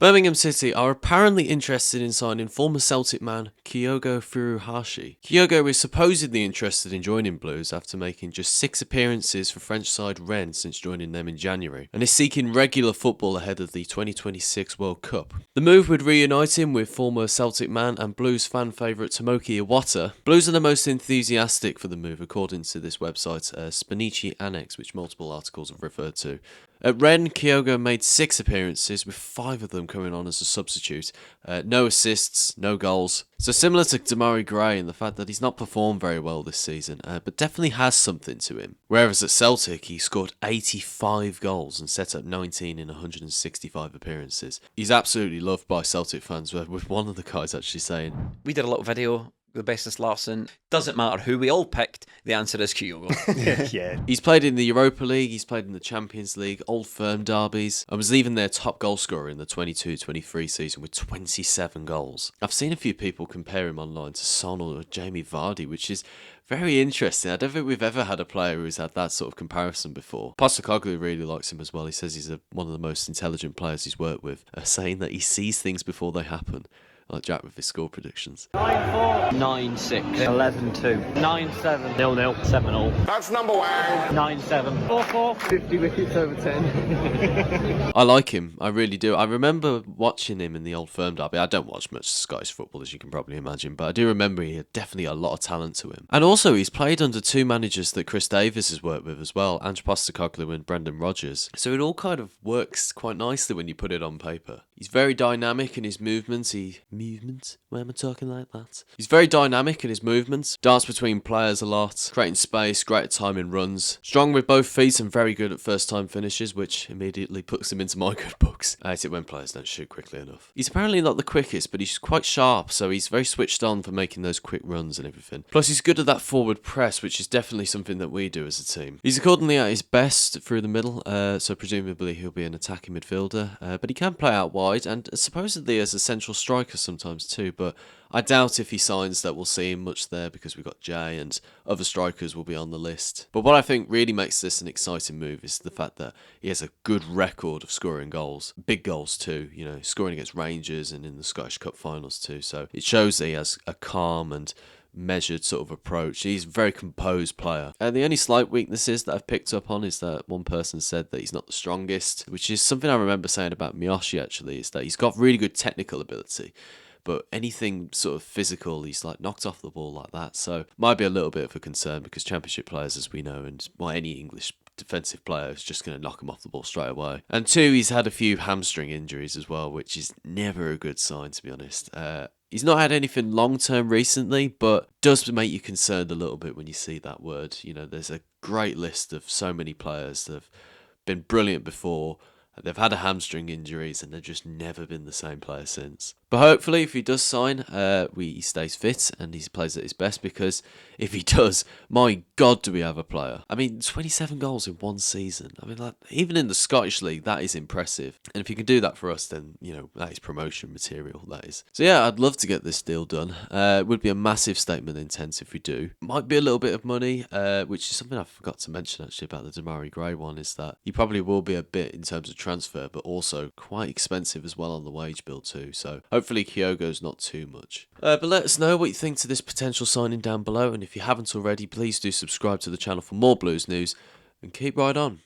Birmingham City are apparently interested in signing former Celtic man Kyogo Furuhashi. Kyogo is supposedly interested in joining Blues after making just 6 appearances for French side Rennes since joining them in January, and is seeking regular football ahead of the 2026 World Cup. The move would reunite him with former Celtic man and Blues fan favourite Tomoki Iwata. Blues are the most enthusiastic for the move according to this website, Spanici Annex, which multiple articles have referred to. At Rennes, Kyogo made 6 appearances, with 5 of them coming on as a substitute. No assists, no goals. So similar to Demarai Gray in the fact that he's not performed very well this season, but definitely has something to him. Whereas at Celtic, he scored 85 goals and set up 19 in 165 appearances. He's absolutely loved by Celtic fans, with one of the guys actually saying, "We did a little video with Basis Larson. Doesn't matter who we all picked, the answer is Kyogo." Yeah. He's played in the Europa League, he's played in the Champions League, Old Firm derbies, and was even their top goal scorer in the 22-23 season with 27 goals. I've seen a few people compare him online to Son or Jamie Vardy, which is very interesting. I don't think we've ever had a player who's had that sort of comparison before. Postecoglou really likes him as well. He says he's one of the most intelligent players he's worked with, saying that he sees things before they happen. Like Jack with his score predictions. 9-4. 9-6. 11-2. 9-7. 0-0. 7-0. That's number one. 9-7. 4-4. 50 wickets over 10. I like him. I really do. I remember watching him in the Old Firm derby. I don't watch much Scottish football, as you can probably imagine, but I do remember he had definitely a lot of talent to him. And also, he's played under 2 managers that Chris Davies has worked with as well, Ange Postecoglou and Brendan Rodgers. So it all kind of works quite nicely when you put it on paper. He's very dynamic in his movements. Why am I talking like that? He's very dynamic in his movements, darts between players a lot, creating space, great at timing runs, strong with both feet and very good at first time finishes, which immediately puts him into my good books. I hate it when players don't shoot quickly enough. He's apparently not the quickest, but he's quite sharp, so he's very switched on for making those quick runs and everything. Plus he's good at that forward press, which is definitely something that we do as a team. He's accordingly at his best through the middle, so presumably he'll be an attacking midfielder, but he can play out wide and supposedly as a central striker sometimes too, but I doubt if he signs that we'll see him much there because we've got Jay and other strikers will be on the list. But what I think really makes this an exciting move is the fact that he has a good record of scoring goals. Big goals too, scoring against Rangers and in the Scottish Cup finals too. So it shows that he has a calm and measured sort of approach. He's a very composed player. And the only slight weaknesses that I've picked up on is that one person said that he's not the strongest, which is something I remember saying about Miyoshi actually, is that he's got really good technical ability. But anything sort of physical, he's like knocked off the ball like that. So might be a little bit of a concern because Championship players, as we know, and any English defensive player is just going to knock him off the ball straight away. And 2, he's had a few hamstring injuries as well, which is never a good sign, to be honest. He's not had anything long-term recently, but does make you concerned a little bit when you see that word. There's a great list of so many players that have been brilliant before. They've had a hamstring injuries and they've just never been the same player since. But hopefully if he does sign, he stays fit and he plays at his best, because if he does, my God, do we have a player. I mean, 27 goals in one season. I mean, even in the Scottish League, that is impressive. And if he can do that for us, then, that is promotion material, that is. So yeah, I'd love to get this deal done. It would be a massive statement of intent if we do. Might be a little bit of money, which is something I forgot to mention actually about the Demarai Gray one, is that he probably will be a bit in terms of transfer, but also quite expensive as well on the wage bill too. So hopefully Kyogo's not too much. But let us know what you think to this potential signing down below, and if you haven't already, please do subscribe to the channel for more Blues news, and keep right on.